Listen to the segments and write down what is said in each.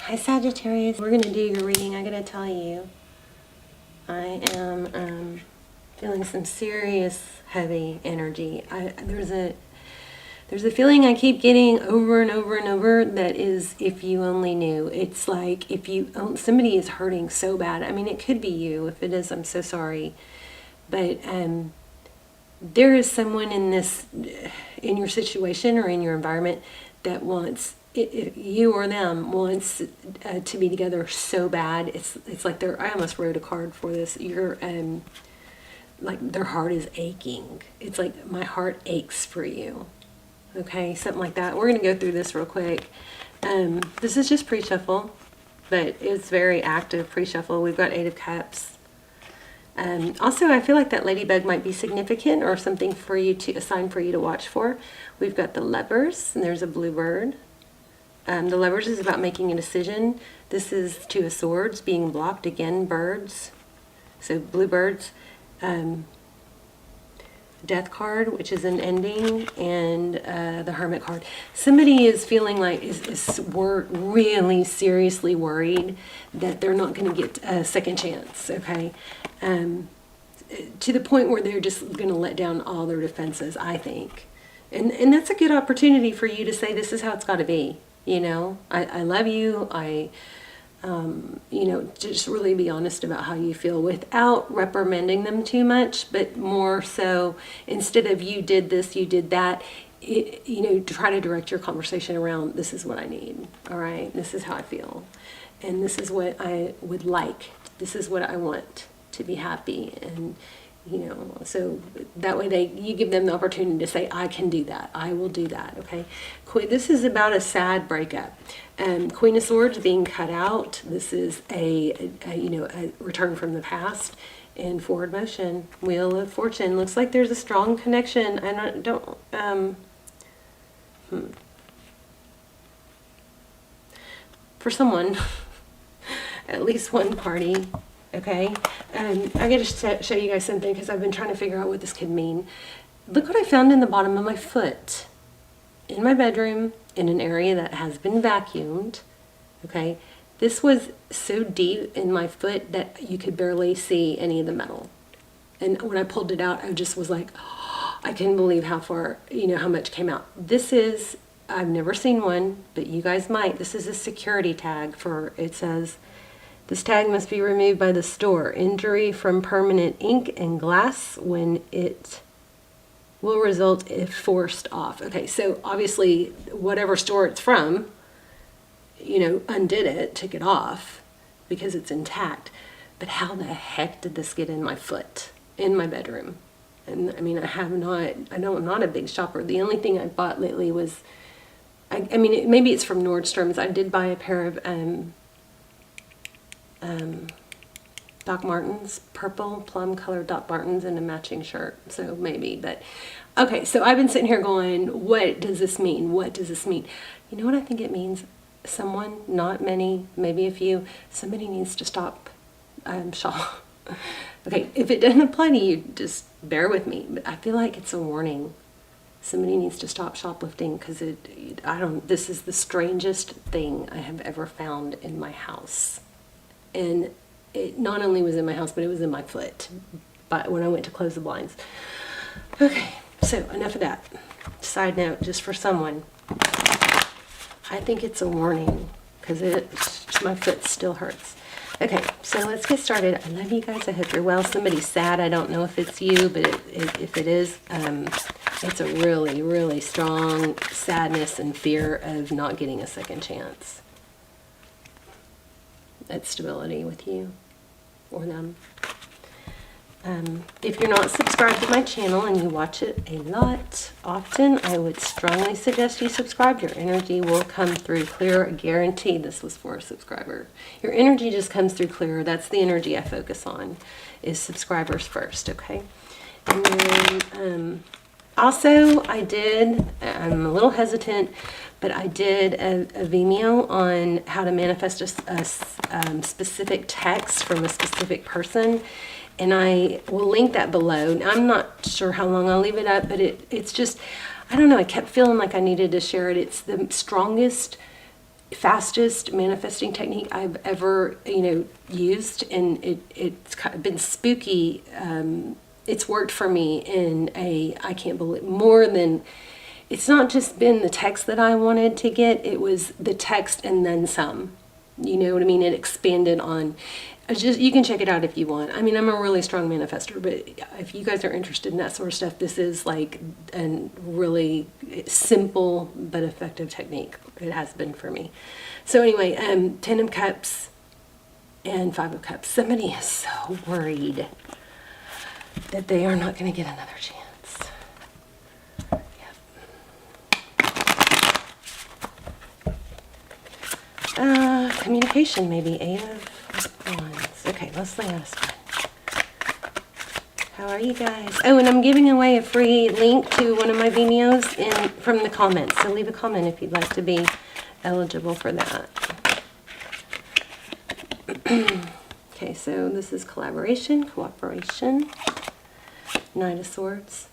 Hi Sagittarius, we're going to do your reading. I got to tell you, I am feeling some serious heavy energy. There's a feeling I keep getting over and over and over that is, if you only knew. It's like if somebody is hurting so bad. I mean, it could be you. If it is, I'm so sorry. But there is someone in your situation or in your environment that wants you or them wants to be together so bad. It's like I almost wrote a card for this. You're like their heart is aching. It's like my heart aches for you. Okay, something like that. We're gonna go through this real quick. This is just pre-shuffle, but it's very active pre-shuffle. We've got 8 of Cups. Also, I feel like that ladybug might be significant or something for you a sign for you to watch for. We've got the Lovers, and there's a bluebird. The Lovers is about making a decision. This is 2 of Swords, being blocked. Again, birds. So bluebirds. Death card, which is an ending, and the Hermit card. Somebody is feeling like we're really seriously worried that they're not going to get a second chance. Okay, to the point where they're just going to let down all their defenses, I think, and that's a good opportunity for you to say, this is how it's got to be. You know, I love you. You know, just really be honest about how you feel without reprimanding them too much, but more so, instead of you did this, you did that, you know, try to direct your conversation around, this is what I need, all right? This is how I feel, and this is what I would like. This is what I want to be happy, and, you know, so that way you give them the opportunity to say, I can do that. I will do that, okay? This is about a sad breakup. Queen of Swords being cut out. This is a return from the past, and forward motion. Wheel of Fortune. Looks like there's a strong connection. For someone, at least one party. Okay, I got to show you guys something because I've been trying to figure out what this could mean. Look what I found in the bottom of my foot, in my bedroom, in an area that has been vacuumed. Okay, this was so deep in my foot that you could barely see any of the metal. And when I pulled it out, I just was like, oh, I couldn't believe how far, how much came out. I've never seen one, but you guys might. This is a security tag it says, this tag must be removed by the store. Injury from permanent ink and glass when it will result if forced off. Okay, so obviously whatever store it's from, undid it, took it off because it's intact. But how the heck did this get in my foot, in my bedroom? And I mean, I'm not a big shopper. The only thing I bought lately was, maybe it's from Nordstrom's. I did buy a pair of Doc Martens, purple plum colored Doc Martens, and a matching shirt. So maybe, but okay. So I've been sitting here going, what does this mean? What does this mean? You know what I think it means? Someone, not many, maybe a few, somebody needs to stop shop. Okay, if it doesn't apply to you, just bear with me. But I feel like it's a warning. Somebody needs to stop shoplifting because this is the strangest thing I have ever found in my house. And it not only was in my house, but it was in my foot. But when I went to close the blinds. Okay, so enough of that. Side note, just for someone. I think it's a warning because my foot still hurts. Okay, so let's get started. I love you guys. I hope you're well. Somebody's sad. I don't know if it's you, but if it is, it's a really, really strong sadness and fear of not getting a second chance at stability with you or them. If you're not subscribed to my channel and you watch it a lot often, I would strongly suggest you subscribe. Your energy will come through clearer. I guarantee this was for a subscriber. Your energy just comes through clearer. That's the energy I focus on, is subscribers first, okay? And then also I'm a little hesitant, but I did a Vimeo on how to manifest a specific text from a specific person. And I will link that below. Now, I'm not sure how long I'll leave it up, but it's just, I don't know, I kept feeling like I needed to share it. It's the strongest fastest manifesting technique I've ever, used, and it's been spooky. It's worked for me in I can't believe, more than, it's not just been the text that I wanted to get, it was the text and then some. You know what I mean? It expanded on, you can check it out if you want. I mean, I'm a really strong manifestor, but if you guys are interested in that sort of stuff, this is like a really simple but effective technique. It has been for me. So anyway, 10 of Cups and 5 of Cups. Somebody is so worried that they are not going to get another chance. Yep. Communication, maybe. 8 of Wands. Okay, let's lay out a spread. How are you guys? Oh, and I'm giving away a free link to one of my videos from the comments. So leave a comment if you'd like to be eligible for that. Okay, so this is collaboration, cooperation, Knight of Swords.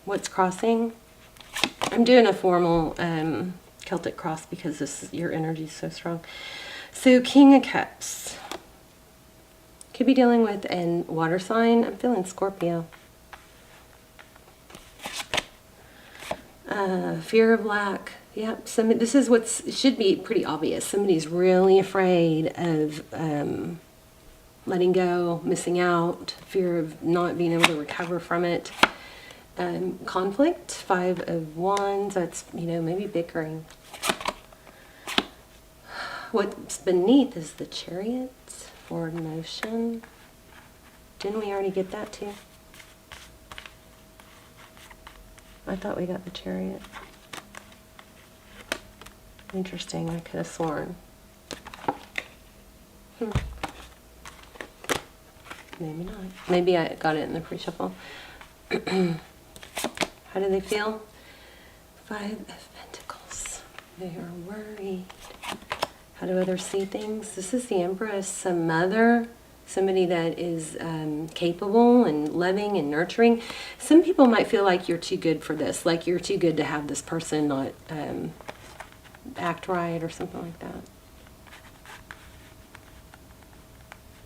What's crossing? I'm doing a formal Celtic cross because your energy is so strong. So King of Cups. Could be dealing with a water sign. I'm feeling Scorpio. Fear of lack. Yep. This is it should be pretty obvious. Somebody's really afraid of letting go, missing out, fear of not being able to recover from it. Conflict. 5 of Wands. That's, maybe bickering. What's beneath is the Chariot. Forward motion. Didn't we already get that too? I thought we got the Chariot. Interesting, I could have sworn. Maybe not. Maybe I got it in the pre-shuffle. How do they feel? 5 of Pentacles. They are worried. How do others see things? This is the Empress. Somebody that is capable and loving and nurturing. Some people might feel like you're too good for this, like you're too good to have this person not act right or something like that.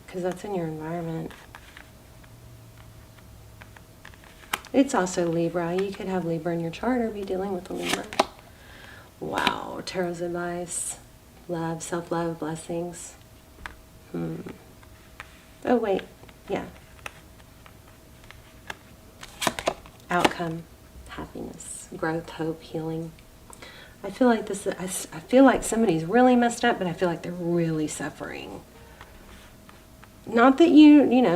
Because that's in your environment. It's also Libra. You could have Libra in your chart or be dealing with a Libra. Wow, tarot's advice. Love, self-love, blessings. Oh, wait. Yeah. Outcome, happiness, growth, hope, healing. I feel like I feel like somebody's really messed up, but I feel like they're really suffering. Not that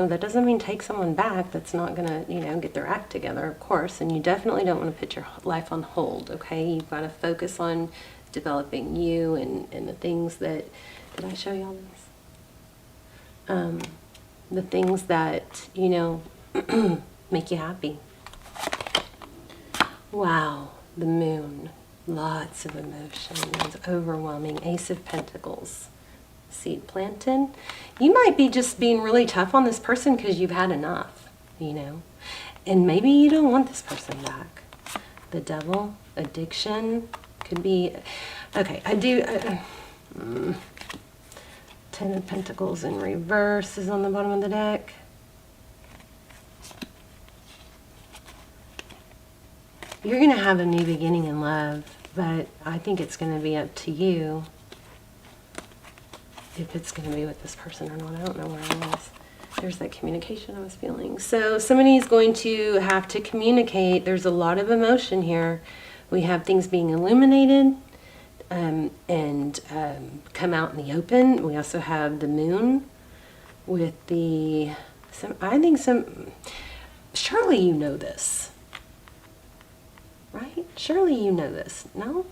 that doesn't mean take someone back that's not going to, get their act together, of course. And you definitely don't want to put your life on hold, okay? You've got to focus on developing you and the things that, did I show y'all this? The things that, make you happy. Wow, the Moon, lots of emotions, overwhelming. Ace of Pentacles, seed planted. You might be just being really tough on this person because you've had enough, and maybe you don't want this person back. The Devil, addiction. Could be, okay, I do, 10 of Pentacles in reverse is on the bottom of the deck. You're going to have a new beginning in love, but I think it's going to be up to you if it's going to be with this person or not. I don't know where I was. There's that communication I was feeling. So somebody's going to have to communicate. There's a lot of emotion here. We have things being illuminated and come out in the open. We also have the Moon with surely you know this, right? Surely you know this. No?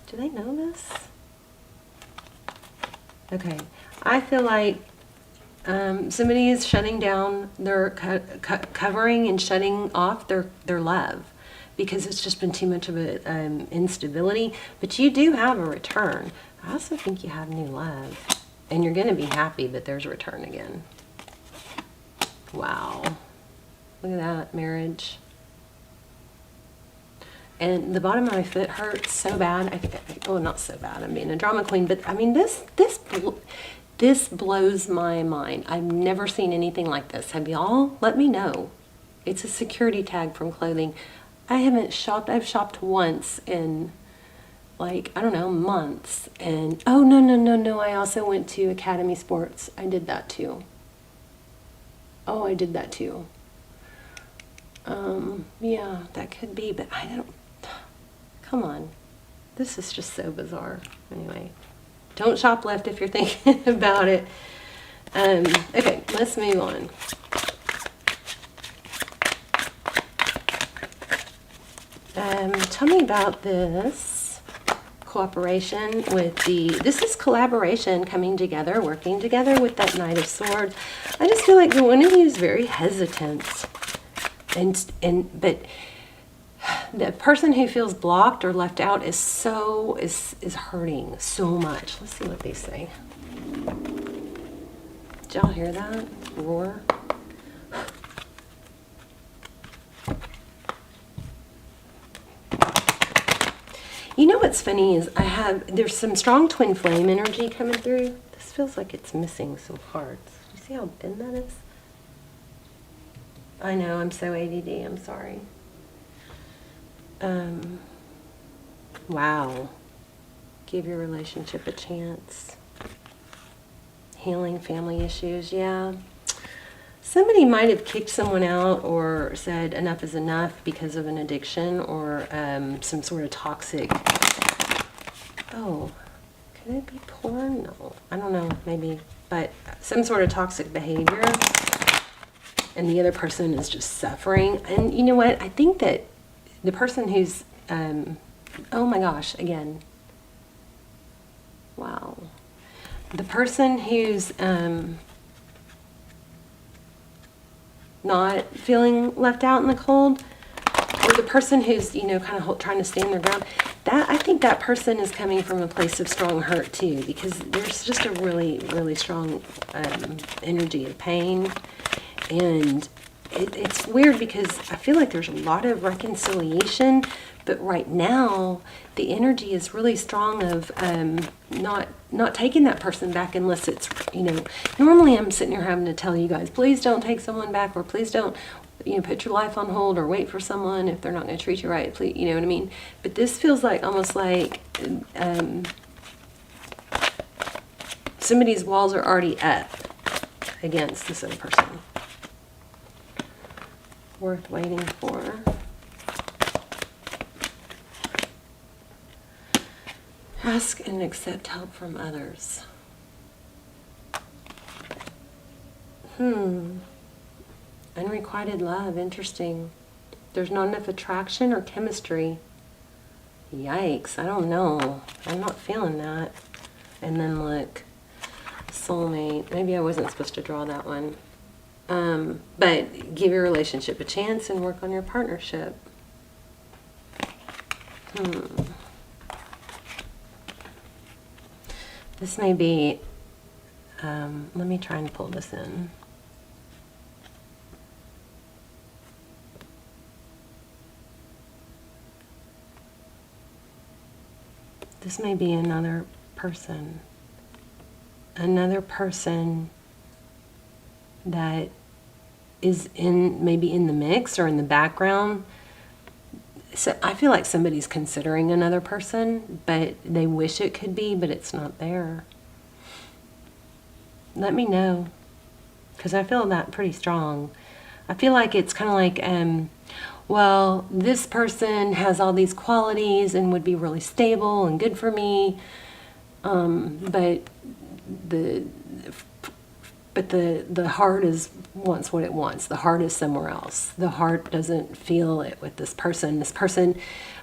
Do they know this? Okay. I feel like somebody is shutting down their covering and shutting off their love, because it's just been too much of an instability. But you do have a return. I also think you have new love. And you're going to be happy, but there's a return again. Wow. Look at that, marriage. and the bottom of my foot hurts so bad. Well, not so bad, I'm being a drama queen, but I mean, this blows my mind. I've never seen anything like this. Have y'all? Let me know. It's a security tag from clothing. I haven't shopped. I've shopped once in, like, I don't know, months. And oh, no. I also went to Academy Sports. I did that too. Oh, I did that too. Yeah, that could be, but I don't, come on. This is just so bizarre. Anyway, don't shoplift if you're thinking about it. Okay, let's move on. Tell me about this cooperation with this is collaboration, coming together, working together with that Knight of Swords. I just feel like the one of you is very hesitant. But the person who feels blocked or left out is hurting so much. Let's see what they say. Did y'all hear that roar? You know what's funny is there's some strong twin flame energy coming through. This feels like it's missing some parts. You see how thin that is? I know, I'm so ADD, I'm sorry. Wow. Give your relationship a chance. Healing family issues, yeah. Somebody might have kicked someone out or said enough is enough because of an addiction or some sort of toxic. Oh, could it be porn? No, I don't know, maybe. But some sort of toxic behavior. And the other person is just suffering. And you know what? I think that the person who's, oh my gosh, again. Wow. The person who's not feeling left out in the cold, or the person who's, you know, kind of trying to stand their ground, I think that person is coming from a place of strong hurt too, because there's just a really, really strong energy of pain. And it's weird because I feel like there's a lot of reconciliation, but right now the energy is really strong of not taking that person back unless it's, you know, normally I'm sitting here having to tell you guys, please don't take someone back, or please don't, you know, put your life on hold or wait for someone if they're not going to treat you right, please, you know what I mean? But this feels like almost like somebody's walls are already up against this other person. Worth waiting for. Ask and accept help from others. Unrequited love, interesting. There's not enough attraction or chemistry. Yikes, I don't know. I'm not feeling that. And then look, soulmate. Maybe I wasn't supposed to draw that one. But give your relationship a chance and work on your partnership. This may be, let me try and pull this in. This may be another person. Another person that is maybe in the mix or in the background. So I feel like somebody's considering another person, but they wish it could be, but it's not there. Let me know, because I feel that pretty strong. I feel like it's kind of like, well, this person has all these qualities and would be really stable and good for me, but the heart wants what it wants. The heart is somewhere else. The heart doesn't feel it with this person. This person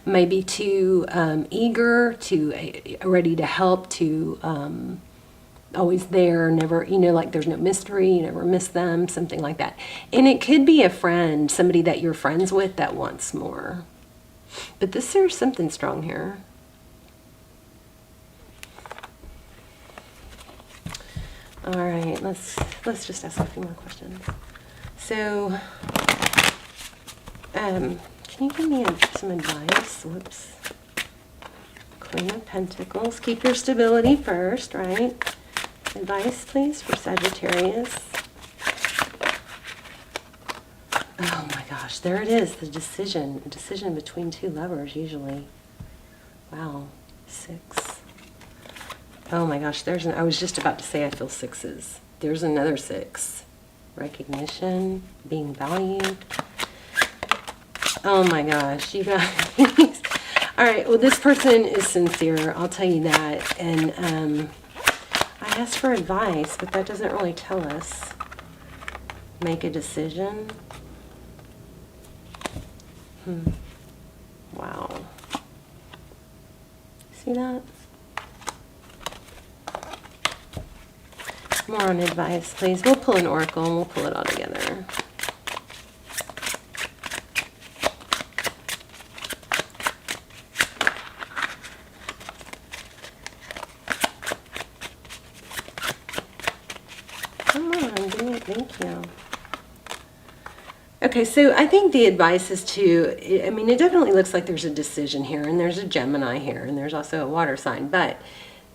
may be too eager, ready to help, always there, never, you know, like there's no mystery, you never miss them, something like that. And it could be a friend, somebody that you're friends with that wants more. But there's something strong here. All right, let's just ask a few more questions. So, can Can you give me some advice? Whoops. Queen of Pentacles. Keep your stability first, right? Advice, please, for Sagittarius. Oh my gosh, there it is, the decision. A decision between two lovers, usually. Wow, 6. Oh my gosh, I was just about to say I feel 6s. There's another 6. Recognition, being valued. Oh my gosh, you guys. All right, well, this person is sincere, I'll tell you that. And I asked for advice, but that doesn't really tell us. Make a decision. Wow. See that? More on advice, please. We'll pull an oracle and we'll pull it all together. Come on, give me, thank you. Okay, so I think the advice is to, I mean, it definitely looks like there's a decision here, and there's a Gemini here, and there's also a water sign, but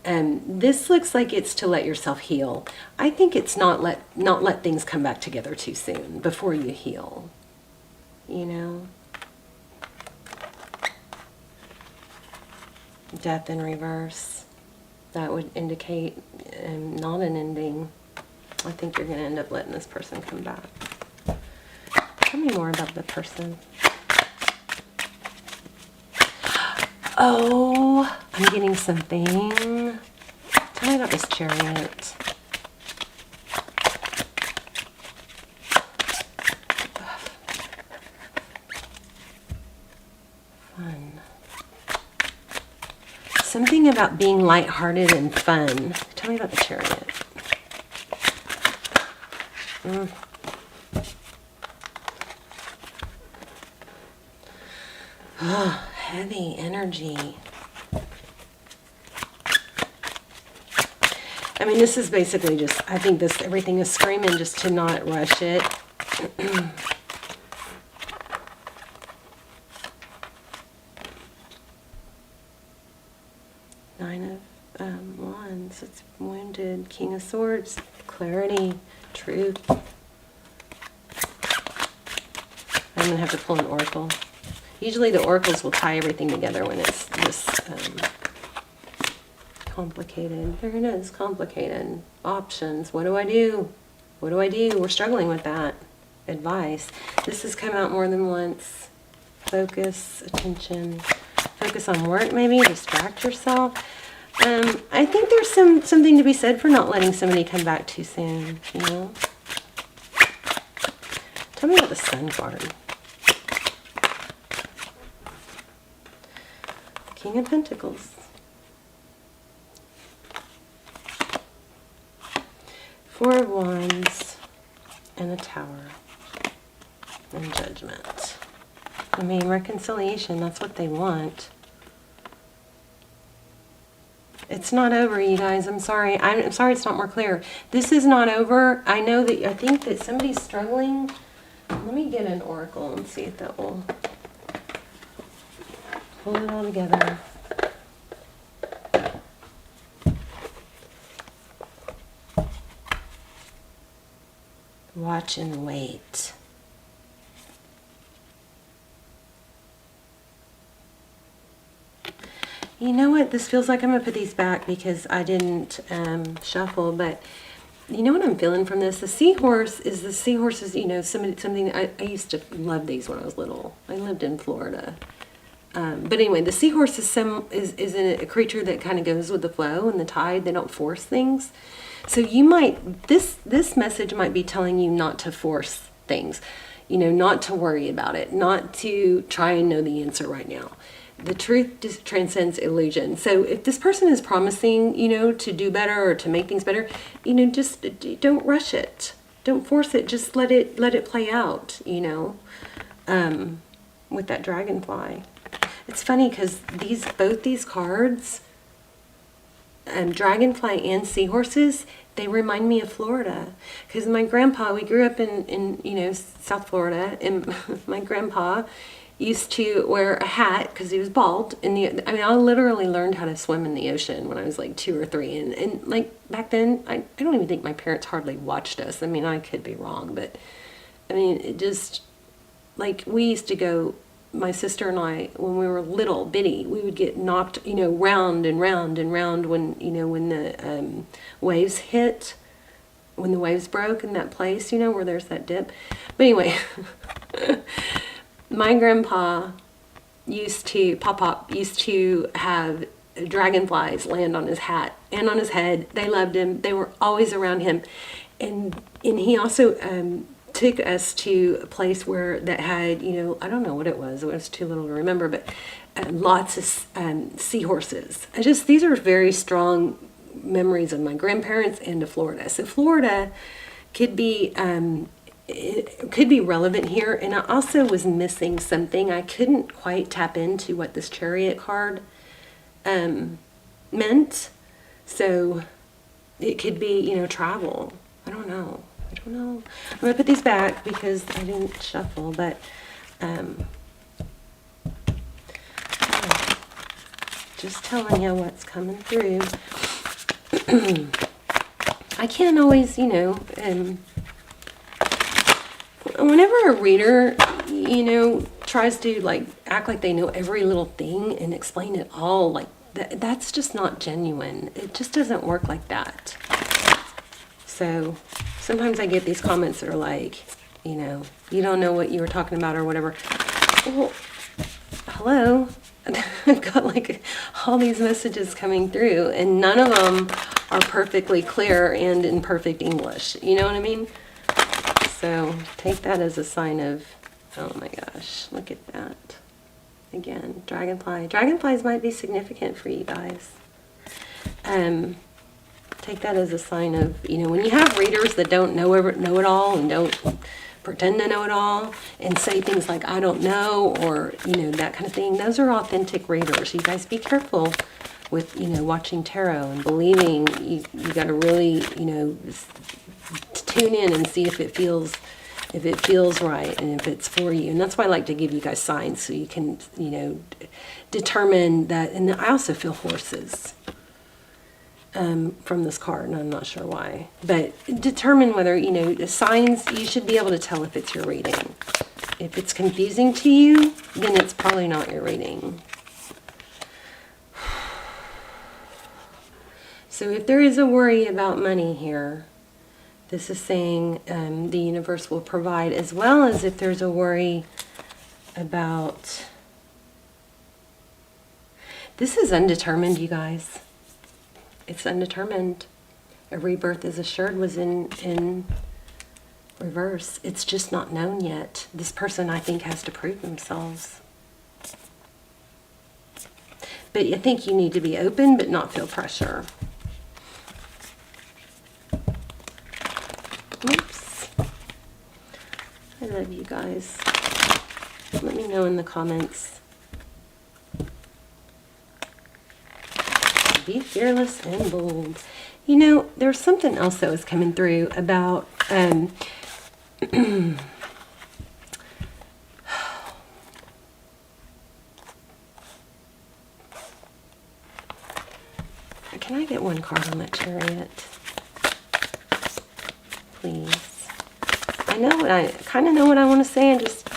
this looks like it's to let yourself heal. I think it's not let things come back together too soon before you heal, you know? Death in reverse. That would indicate not an ending. I think you're going to end up letting this person come back. Tell me more about the person. Oh, I'm getting something. Tell me about this Chariot. Fun. Something about being lighthearted and fun. Tell me about the Chariot. Oh, heavy energy. I mean, this is basically just, I think everything is screaming just to not rush it. Nine of Wands, it's wounded. King of Swords, clarity, truth. I'm going to have to pull an oracle. Usually the oracles will tie everything together when it's this complicated. There it is, complicated. Options. What do I do? What do I do? We're struggling with that. Advice. This has come out more than once. Focus, attention. Focus on work maybe. Distract yourself. I think there's something to be said for not letting somebody come back too soon, you know? Tell me about the Sun card. King of Pentacles. Four of Wands and a Tower and Judgment. I mean, reconciliation, that's what they want. It's not over, you guys. I'm sorry. I'm sorry it's not more clear. This is not over. I think that somebody's struggling. Let me get an oracle and see if that will pull it all together. Watch and wait. You know what? This feels like I'm going to put these back because I didn't shuffle, but you know what I'm feeling from this? The seahorse is the seahorses, you know, something I used to love these when I was little. I lived in Florida. But anyway, the seahorse is a creature that kind of goes with the flow and the tide. They don't force things. So you might, this message might be telling you not to force things, you know, not to worry about it, not to try and know the answer right now. The truth just transcends illusion. So if this person is promising, you know, to do better or to make things better, you know, just don't rush it. Don't force it. Just let it play out, you know, with that dragonfly. It's funny because both these cards, dragonfly and seahorses, they remind me of Florida. Because my grandpa, we grew up in you know, South Florida, and my grandpa, used to wear a hat because he was bald. I mean, I literally learned how to swim in the ocean when I was like 2 or 3. And like back then, I don't even think my parents hardly watched us. I mean, I could be wrong, but I mean, it just, like, we used to go, my sister and I, when we were little bitty, we would get knocked, you know, round and round and round when, you know, when the waves hit, when the waves broke in that place, you know, where there's that dip. But anyway, my grandpa Pop used to have dragonflies land on his hat and on his head. They loved him. They were always around him. And he also took us to a place where that had, you know, I don't know what it was too little to remember, but lots of seahorses. These are very strong memories of my grandparents and of Florida. So Florida could be it could be relevant here. And I also was missing something. I couldn't quite tap into what this Chariot card meant. So it could be, you know, travel. I don't know. I'm going to put these back because I didn't shuffle, but just telling you what's coming through. I can't always, you know, whenever a reader, you know, tries to like act like they know every little thing and explain it all, like that's just not genuine. It just doesn't work like that. So sometimes I get these comments that are like, you know, you don't know what you were talking about or whatever. Well, hello. I've got like all these messages coming through and none of them are perfectly clear and in perfect English. You know what I mean? So take that as a sign of, oh my gosh, look at that. Again, dragonfly. Dragonflies might be significant for you guys. Take that as a sign of, you know, when you have readers that don't know it all and don't pretend to know it all and say things like, I don't know, or, you know, that kind of thing. Those are authentic readers. You guys be careful with, you know, watching tarot and believing. You got to really, you know, tune in and see if it feels right and if it's for you. And that's why I like to give you guys signs so you can, you know, determine that. And I also feel horses from this card, and I'm not sure why. But determine whether, you know, the signs, you should be able to tell if it's your reading. If it's confusing to you, then it's probably not your reading. So if there is a worry about money here, this is saying the universe will provide, as well as if there's a worry about... This is undetermined, you guys. It's undetermined. A rebirth is assured was in reverse. It's just not known yet. This person, I think, has to prove themselves. But I think you need to be open but not feel pressure. Oops. I love you guys. Let me know in the comments. Be fearless and bold. You know, there's something else that was coming through about can I get one card on that Chariot? Please. I kind of know what I want to say, and just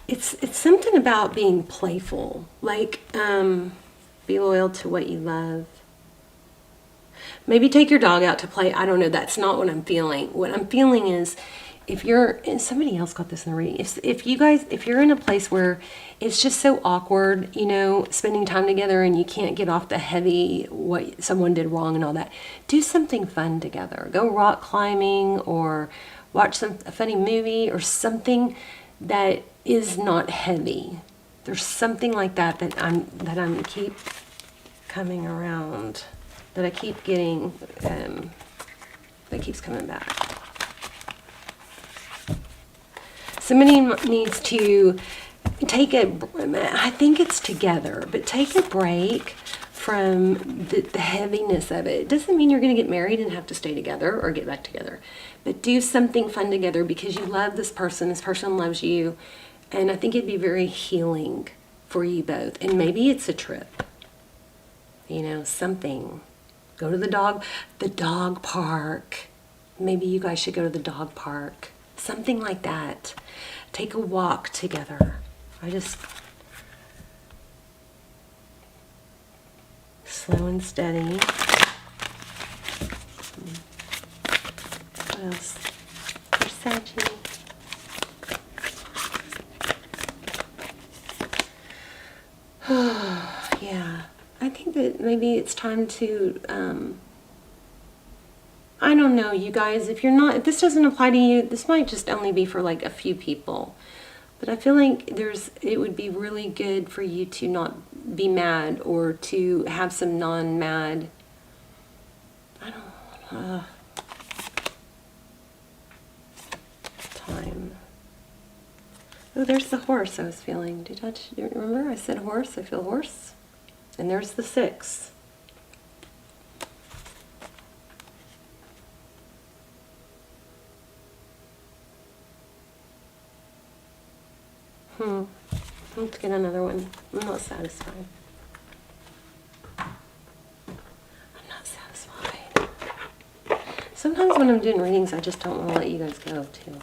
it's something about being playful, like be loyal to what you love. Maybe take your dog out to play. I don't know. That's not what I'm feeling. What I'm feeling is, if you're, and somebody else got this in the reading, if you're in a place where it's just so awkward, you know, spending time together and you can't get off the heavy what someone did wrong and all that, do something fun together. Go rock climbing or watch a funny movie or something that is not heavy. There's something like that that I'm keep coming around, that I keep getting, that keeps coming back. Somebody needs to take I think it's together, but take a break from the heaviness of it. It doesn't mean you're going to get married and have to stay together or get back together. But do something fun together because you love this person loves you. And I think it'd be very healing for you both. And maybe it's a trip. You know, something. Go to the dog park. Maybe you guys should go to the dog park. Something like that. Take a walk together. Slow and steady. What else? For Saggy. Yeah. I think that maybe it's time to, I don't know, you guys, if this doesn't apply to you, this might just only be for like a few people. But I feel like it would be really good for you to not be mad or to have some non-mad, time. Oh, there's the horse I was feeling. Do you remember I said horse? I feel horse. And there's the 6. Let's get another one. I'm not satisfied. I'm not satisfied. Sometimes when I'm doing readings, I just don't want to let you guys go, too.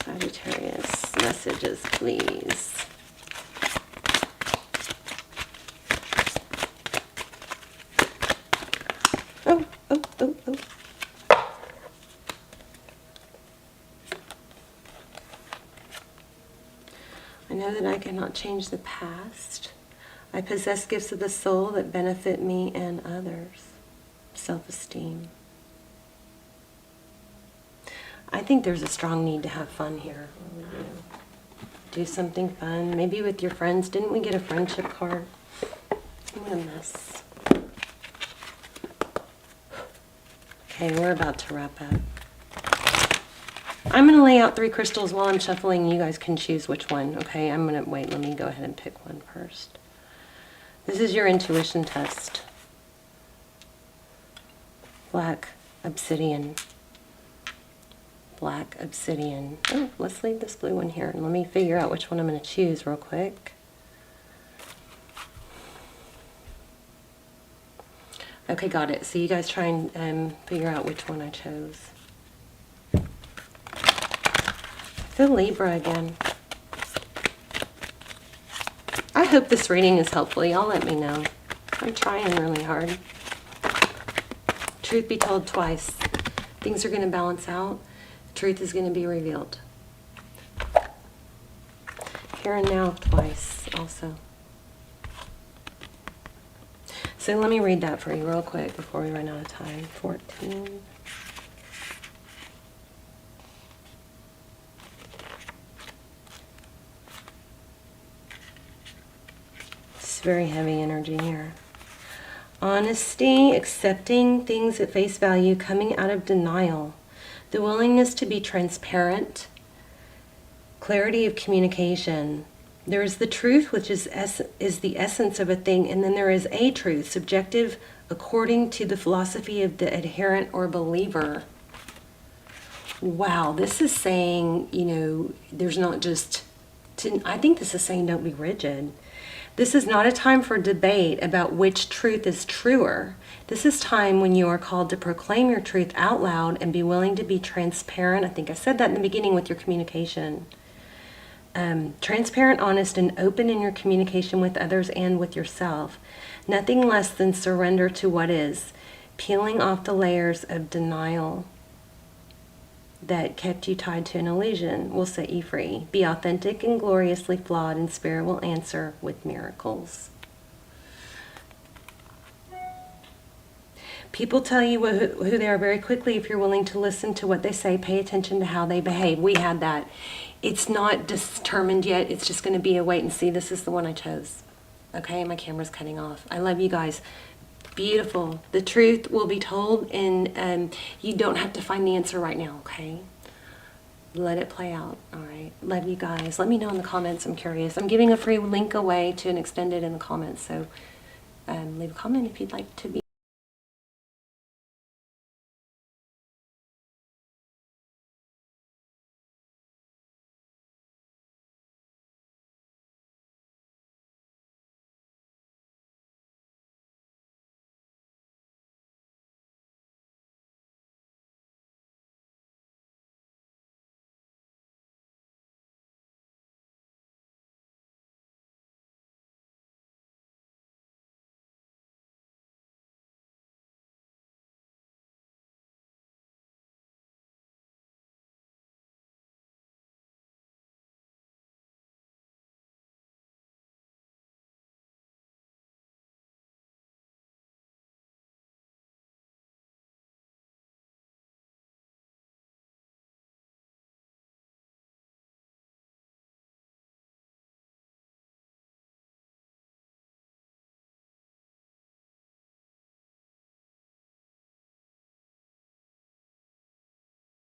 Sagittarius, messages, please. Oh. I know that I cannot change the past. I possess gifts of the soul that benefit me and others. Self-esteem. I think there's a strong need to have fun here. Do something fun. Maybe with your friends. Didn't we get a friendship card? What a mess. Okay, we're about to wrap up. I'm going to lay out 3 crystals while I'm shuffling. You guys can choose which one, okay? I'm going to wait. Let me go ahead and pick one first. This is your intuition test. Black obsidian. Black obsidian. Oh, let's leave this blue one here. And let me figure out which one I'm going to choose real quick. Okay, got it. So you guys try and figure out which one I chose. The Libra again. I hope this reading is helpful. Y'all let me know. I'm trying really hard. Truth be told twice. Things are going to balance out. Truth is going to be revealed. Here and now twice also. So let me read that for you real quick before we run out of time. 14. It's very heavy energy here. Honesty, accepting things at face value, coming out of denial. The willingness to be transparent. Clarity of communication. There is the truth, which is the essence of a thing, and then there is a truth, subjective according to the philosophy of the adherent or believer. Wow, this is saying, you know, there's not just, I think this is saying don't be rigid. This is not a time for debate about which truth is truer. This is time when you are called to proclaim your truth out loud and be willing to be transparent. I think I said that in the beginning with your communication. Transparent, honest, and open in your communication with others and with yourself. Nothing less than surrender to what is, peeling off the layers of denial that kept you tied to an illusion will set you free. Be authentic and gloriously flawed, and spirit will answer with miracles. People tell you who they are very quickly. If you're willing to listen to what they say, pay attention to how they behave. We had that. It's not determined yet. It's just going to be a wait and see. This is the one I chose. Okay, my camera's cutting off. I love you guys. Beautiful. The truth will be told, and you don't have to find the answer right now, okay? let it play out. All right. Love you guys. Let me know in the comments. I'm curious. I'm giving a free link away to an extended in the comments. So leave a comment if you'd like to be